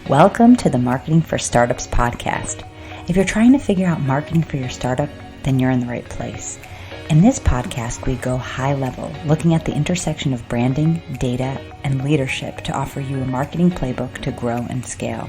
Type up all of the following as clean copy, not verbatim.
Welcome to the Marketing for Startups podcast. If you're trying to figure out marketing for your startup, then you're in the right place. In this podcast, we go high level, looking at the intersection of branding, data, and leadership to offer you a marketing playbook to grow and scale.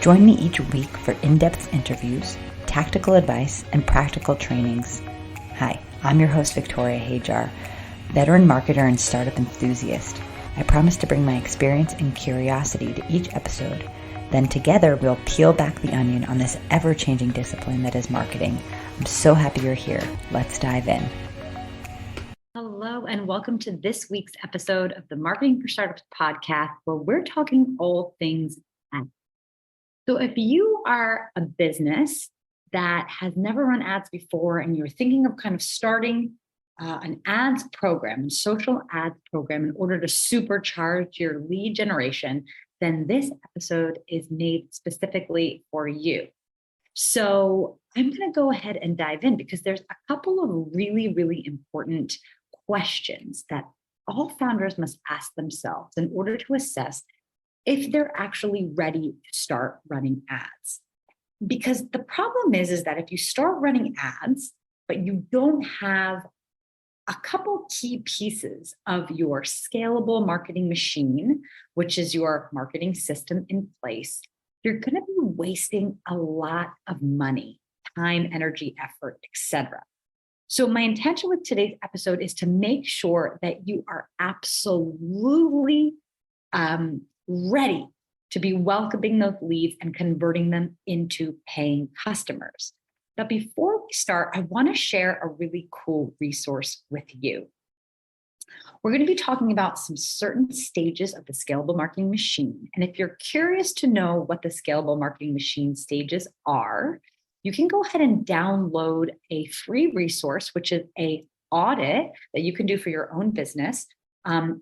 Join me each week for in-depth interviews, tactical advice, and practical trainings. Hi, I'm your host, Victoria Hajar, veteran marketer and startup enthusiast. I promise to bring my experience and curiosity to each episode. Then together, we'll peel back the onion on this ever-changing discipline that is marketing. I'm so happy you're here. Let's dive in. Hello, and welcome to this week's episode of the Marketing for Startups podcast, where we're talking all things ads. So if you are a business that has never run ads before and you're thinking of kind of starting an ads program, a social ads program in order to supercharge your lead generation, then this episode is made specifically for you. So I'm going to go ahead and dive in because there's a couple of really, really important questions that all founders must ask themselves in order to assess if they're actually ready to start running ads. Because the problem is that if you start running ads, but you don't have a couple key pieces of your scalable marketing machine, which is your marketing system in place, you're going to be wasting a lot of money, time, energy, effort, etc. So my intention with today's episode is to make sure that you are absolutely ready to be welcoming those leads and converting them into paying customers. But before we start, I want to share a really cool resource with you. We're going to be talking about some certain stages of the scalable marketing machine. And if you're curious to know what the scalable marketing machine stages are, you can go ahead and download a free resource, which is an audit that you can do for your own business.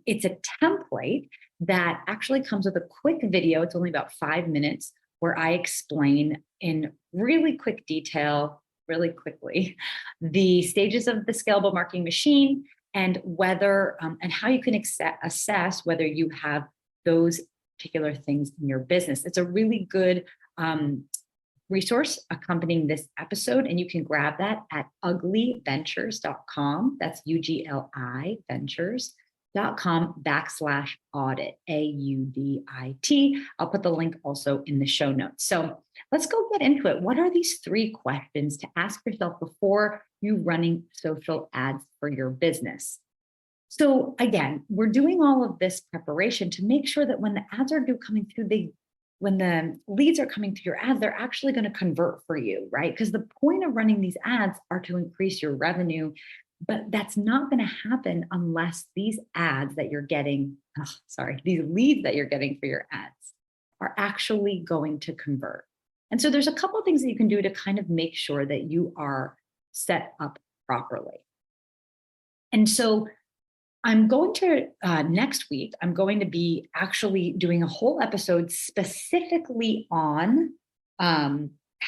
It's a template that actually comes with a quick video. It's only about 5 minutes, where I explain in really quick detail, really quickly, the stages of the scalable marketing machine and whether and how you can assess whether you have those particular things in your business. It's a really good resource accompanying this episode, and you can grab that at uglyventures.com. That's UGLI Ventures.com/audit, AUDIT. I'll put the link also in the show notes. So let's go get into it. What are these 3 questions to ask yourself before you running social ads for your business? So again, we're doing all of this preparation to make sure that when the ads are coming through, when the leads are coming through your ads, they're actually going to convert for you, right? Because the point of running these ads are to increase your revenue. But that's not going to happen unless these ads that you're getting, these leads that you're getting for your ads are actually going to convert. And so there's a couple of things that you can do to kind of make sure that you are set up properly. And so I'm going to, next week, I'm going to be actually doing a whole episode specifically on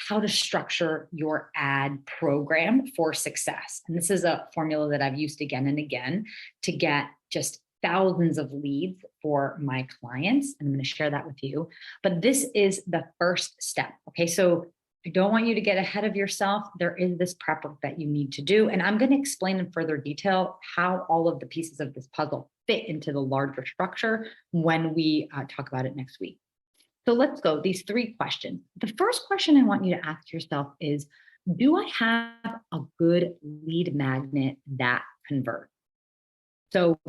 how to structure your ad program for success. And this is a formula that I've used again and again to get just thousands of leads for my clients. And I'm going to share that with you. But this is the first step. Okay. So I don't want you to get ahead of yourself. There is this prep work that you need to do. And I'm going to explain in further detail how all of the pieces of this puzzle fit into the larger structure when we talk about it next week. So let's go, these 3 questions. The first question I want you to ask yourself is, do I have a good lead magnet that converts? So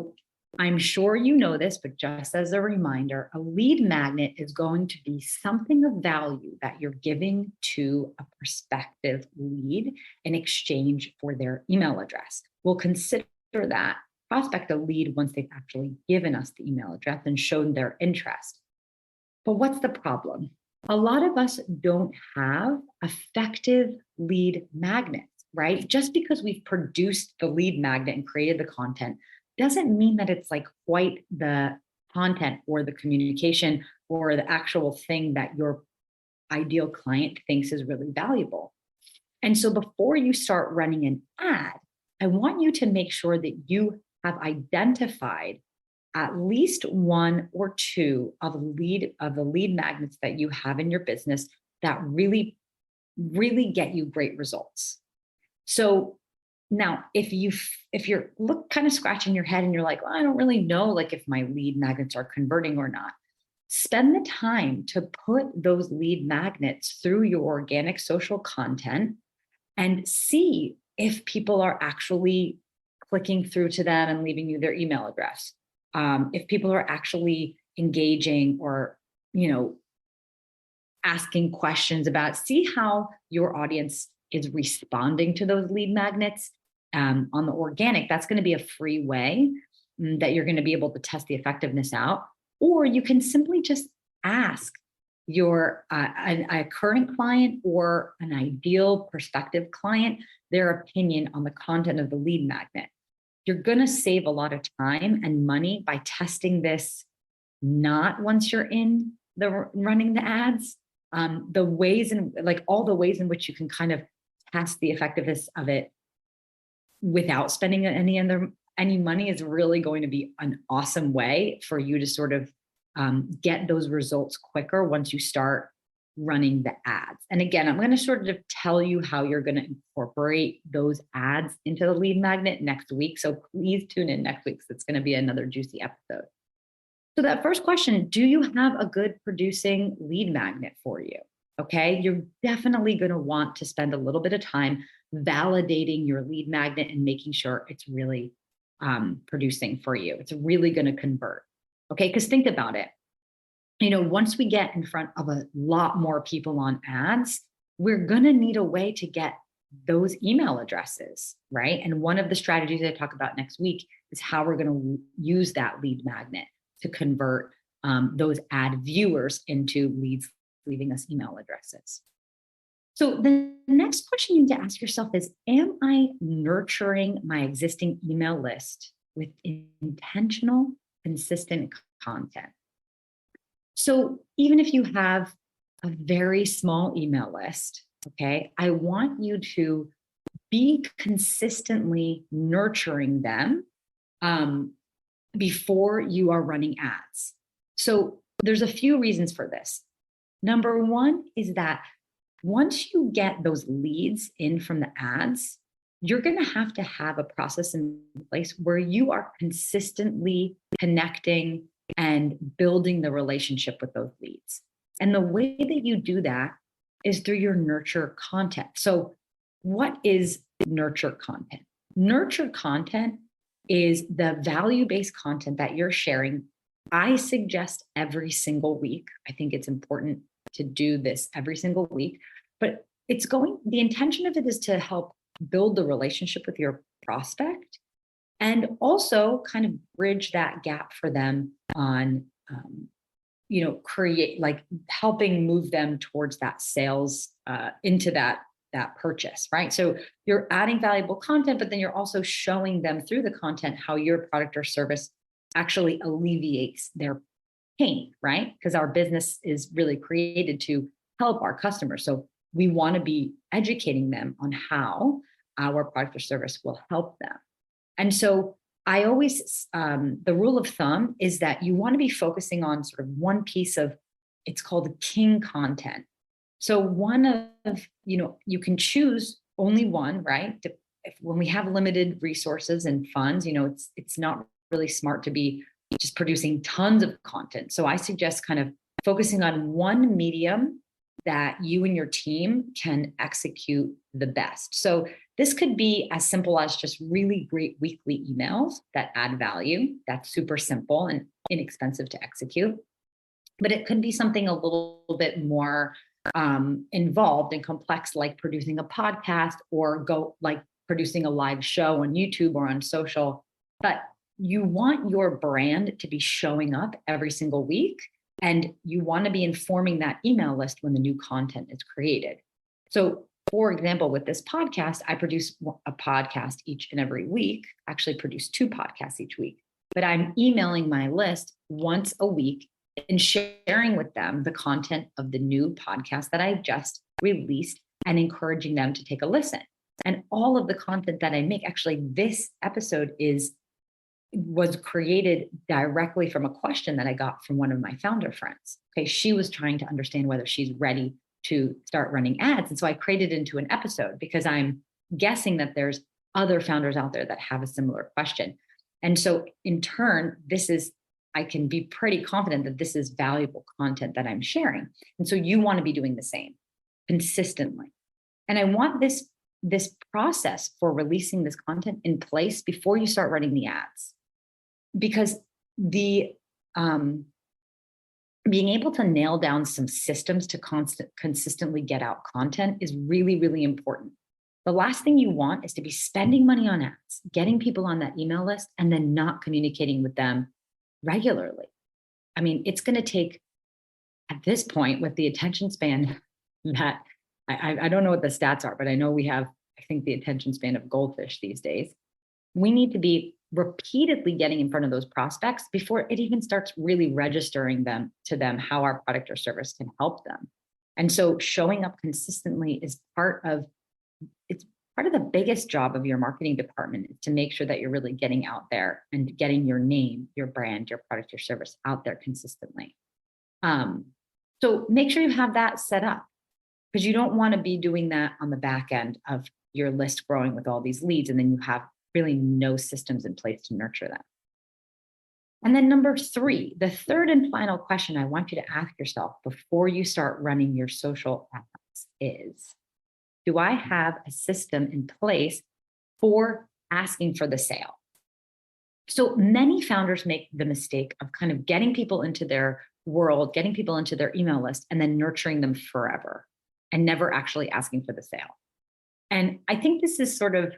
I'm sure you know this, but just as a reminder, a lead magnet is going to be something of value that you're giving to a prospective lead in exchange for their email address. We'll consider that prospect a lead once they've actually given us the email address and shown their interest. But what's the problem? A lot of us don't have effective lead magnets, right? Just because we've produced the lead magnet and created the content doesn't mean that it's like quite the content or the communication or the actual thing that your ideal client thinks is really valuable. And so before you start running an ad, I want you to make sure that you have identified at least one or two of the lead magnets that you have in your business that really, really get you great results. So now, if you're kind of scratching your head and you're like, well, I don't really know like if my lead magnets are converting or not, spend the time to put those lead magnets through your organic social content and see if people are actually clicking through to them and leaving you their email address. If people are actually engaging or, asking questions about, see how your audience is responding to those lead magnets. On the organic, that's going to be a free way that you're going to be able to test the effectiveness out. Or you can simply just ask your a current client or an ideal prospective client their opinion on the content of the lead magnet. You're going to save a lot of time and money by testing this, not once you're in the running the ads. The ways in like all the ways in which you can kind of test the effectiveness of it without spending any money is really going to be an awesome way for you to sort of get those results quicker once you start running the ads. And again, I'm going to sort of tell you how you're going to incorporate those ads into the lead magnet next week. So please tune in next week. It's going to be another juicy episode. So that first question, do you have a good producing lead magnet for you? Okay, you're definitely going to want to spend a little bit of time validating your lead magnet and making sure it's really producing for you. It's really going to convert. Okay, because think about it. Once we get in front of a lot more people on ads, we're going to need a way to get those email addresses, right? And one of the strategies I talk about next week is how we're going to use that lead magnet to convert those ad viewers into leads leaving us email addresses. So the next question you need to ask yourself is, am I nurturing my existing email list with intentional, consistent content? So even if you have a very small email list, okay, I want you to be consistently nurturing them before you are running ads. So there's a few reasons for this. Number one is that once you get those leads in from the ads, you're going to have a process in place where you are consistently connecting and building the relationship with those leads. And the way that you do that is through your nurture content. So what is nurture content? Nurture content is the value-based content that you're sharing. I suggest every single week. I think it's important to do this every single week, but the intention of it is to help build the relationship with your prospect and also kind of bridge that gap for them on, create like helping move them towards that sales into that purchase, right? So you're adding valuable content, but then you're also showing them through the content how your product or service actually alleviates their pain, right? Because our business is really created to help our customers. So we want to be educating them on how our product or service will help them. And so I always, the rule of thumb is that you want to be focusing on sort of one piece of, it's called king content. So one of, you can choose only one, right? When we have limited resources and funds, it's not really smart to be just producing tons of content. So I suggest kind of focusing on one medium that you and your team can execute the best. So this could be as simple as just really great weekly emails that add value. That's super simple and inexpensive to execute. But it could be something a little bit more involved and complex, like producing a podcast or producing a live show on YouTube or on social. But you want your brand to be showing up every single week, and you want to be informing that email list when the new content is created. So for example, with this podcast, I produce a podcast each and every week, actually produce 2 podcasts each week, but I'm emailing my list once a week and sharing with them the content of the new podcast that I just released and encouraging them to take a listen. And all of the content that I make, actually this episode is was created directly from a question that I got from one of my founder friends. Okay. She was trying to understand whether she's ready to start running ads. And so I created it into an episode because I'm guessing that there's other founders out there that have a similar question. And so in turn, I can be pretty confident that this is valuable content that I'm sharing. And so you want to be doing the same consistently. And I want this process for releasing this content in place before you start running the ads. Because the being able to nail down some systems to consistently get out content is really, really important. The last thing you want is to be spending money on ads, getting people on that email list, and then not communicating with them regularly. I mean, it's going to take, at this point, with the attention span that I don't know what the stats are, but I know we have, I think, the attention span of goldfish these days. We need to be repeatedly getting in front of those prospects before it even starts really registering to them how our product or service can help them. And so showing up consistently is part of the biggest job of your marketing department, is to make sure that you're really getting out there and getting your name, your brand, your product, your service out there consistently. So make sure you have that set up, because you don't want to be doing that on the back end of your list growing with all these leads, and then you have really no systems in place to nurture them. And then number 3, the third and final question I want you to ask yourself before you start running your social ads is, do I have a system in place for asking for the sale? So many founders make the mistake of kind of getting people into their world, getting people into their email list, and then nurturing them forever and never actually asking for the sale. And I think this is sort of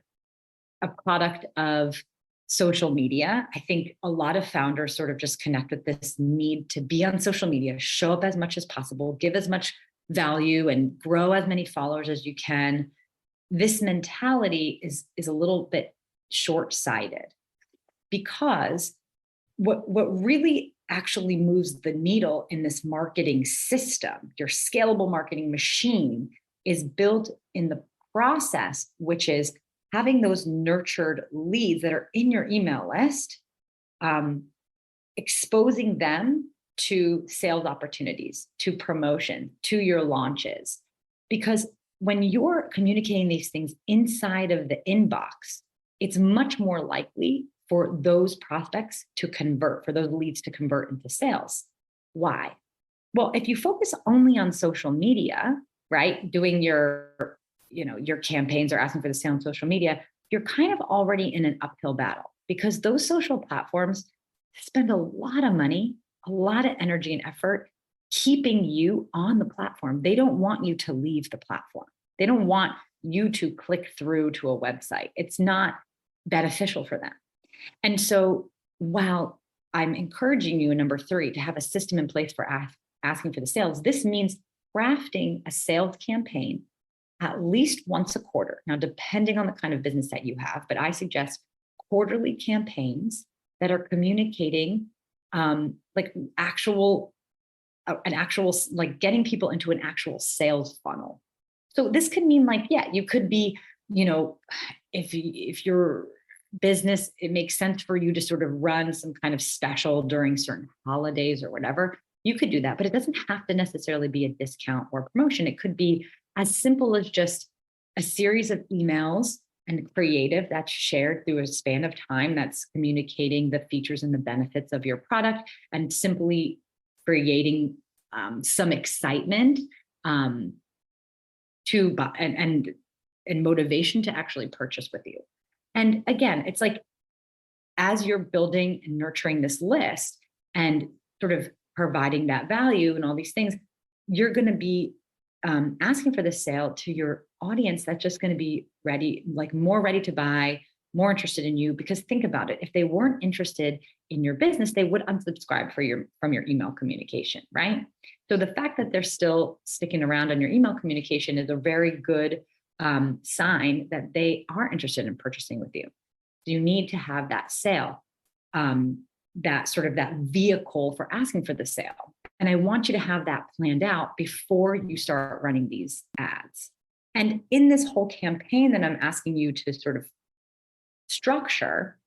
a product of social media. I think a lot of founders sort of just connect with this need to be on social media, show up as much as possible, give as much value, and grow as many followers as you can. This mentality is a little bit short-sighted, because what really actually moves the needle in this marketing system, your scalable marketing machine, is built in the process, which is having those nurtured leads that are in your email list, exposing them to sales opportunities, to promotion, to your launches. Because when you're communicating these things inside of the inbox, it's much more likely for those prospects to convert, for those leads to convert into sales. Why? Well, if you focus only on social media, right, doing your campaigns or asking for the sale on social media, you're kind of already in an uphill battle, because those social platforms spend a lot of money, a lot of energy and effort keeping you on the platform. They don't want you to leave the platform. They don't want you to click through to a website. It's not beneficial for them. And so while I'm encouraging you in number 3 to have a system in place for asking for the sales, this means crafting a sales campaign at least once a quarter. Now, depending on the kind of business that you have, but I suggest quarterly campaigns that are communicating getting people into an actual sales funnel. So this could mean you could be, if your business, it makes sense for you to sort of run some kind of special during certain holidays or whatever, you could do that, but it doesn't have to necessarily be a discount or promotion. It could be as simple as just a series of emails and creative that's shared through a span of time that's communicating the features and the benefits of your product, and simply creating some excitement and motivation to actually purchase with you. And again, it's like, as you're building and nurturing this list and sort of providing that value and all these things, you're going to be asking for the sale to your audience that's just going to be ready, more ready to buy, more interested in you. Because think about it, if they weren't interested in your business, they would unsubscribe from your email communication, right? So the fact that they're still sticking around on your email communication is a very good sign that they are interested in purchasing with you. So you need to have that sale, that vehicle for asking for the sale. And I want you to have that planned out before you start running these ads. And in this whole campaign that I'm asking you to sort of structure,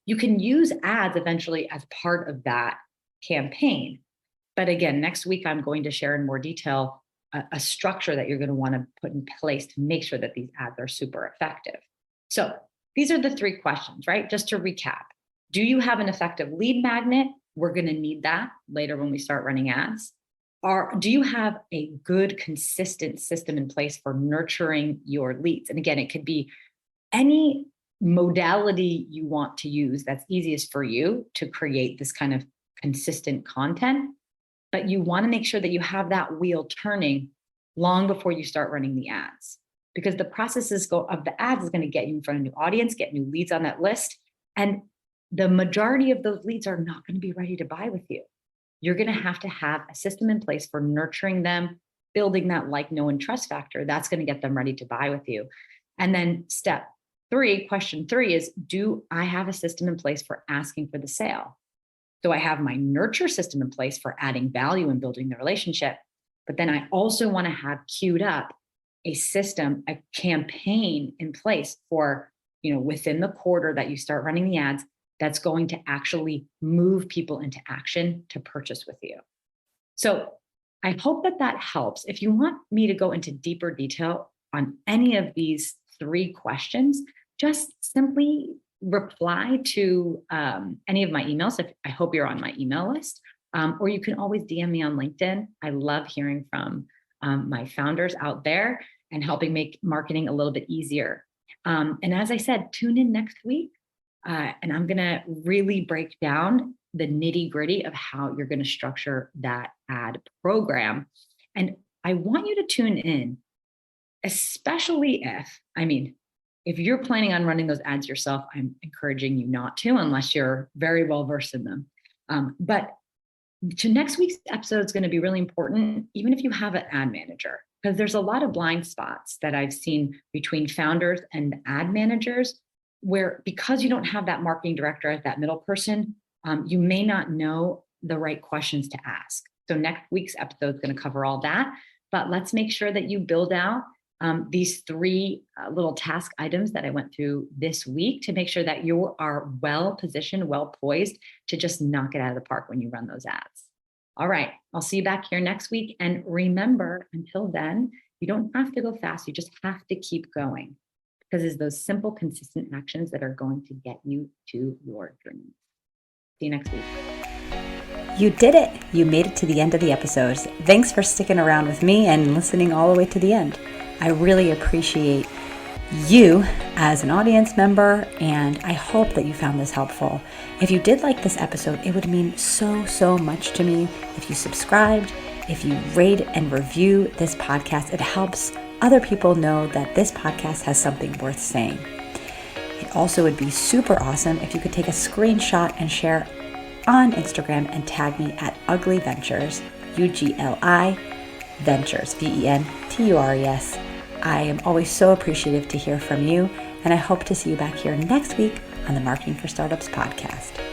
You can use ads eventually as part of that campaign. But again, next week, I'm going to share in more detail a structure that you're going to want to put in place to make sure that these ads are super effective. So these are the 3 questions, right? Just to recap. Do you have an effective lead magnet? We're going to need that later when we start running ads. Or do you have a good, consistent system in place for nurturing your leads? And again, it could be any modality you want to use that's easiest for you to create this kind of consistent content. But you want to make sure that you have that wheel turning long before you start running the ads, because the processes of the ads is going to get you in front of a new audience, get new leads on that list. And the majority of those leads are not going to be ready to buy with you. You're going to have a system in place for nurturing them, building that like, know, and trust factor. That's going to get them ready to buy with you. And then question 3 is, do I have a system in place for asking for the sale? So I have my nurture system in place for adding value and building the relationship. But then I also want to have queued up a system, a campaign in place for, within the quarter that you start running the ads, that's going to actually move people into action to purchase with you. So I hope that helps. If you want me to go into deeper detail on any of these 3 questions, just simply reply to any of my emails. I hope you're on my email list, or you can always DM me on LinkedIn. I love hearing from my founders out there and helping make marketing a little bit easier. And as I said, tune in next week, and I'm going to really break down the nitty gritty of how you're going to structure that ad program. And I want you to tune in, especially if you're planning on running those ads yourself. I'm encouraging you not to, unless you're very well versed in them. But to next week's episode is going to be really important, even if you have an ad manager, because there's a lot of blind spots that I've seen between founders and ad managers, where because you don't have that marketing director as that middle person, you may not know the right questions to ask. So next week's episode is going to cover all that. But let's make sure that you build out these 3 little task items that I went through this week to make sure that you are well positioned, well poised to just knock it out of the park when you run those ads. All right, I'll see you back here next week. And remember, until then, you don't have to go fast. You just have to keep going, because it's those simple, consistent actions that are going to get you to your dreams. See you next week. You did it. You made it to the end of the episode. Thanks for sticking around with me and listening all the way to the end. I really appreciate you as an audience member, and I hope that you found this helpful. If you did like this episode, it would mean so much to me if you subscribed, if you rate and review this podcast. It helps other people know that this podcast has something worth saying. It also would be super awesome if you could take a screenshot and share on Instagram and tag me at Ugly Ventures, UGLI Ventures, VENTURES. I am always so appreciative to hear from you, and I hope to see you back here next week on the Marketing for Startups podcast.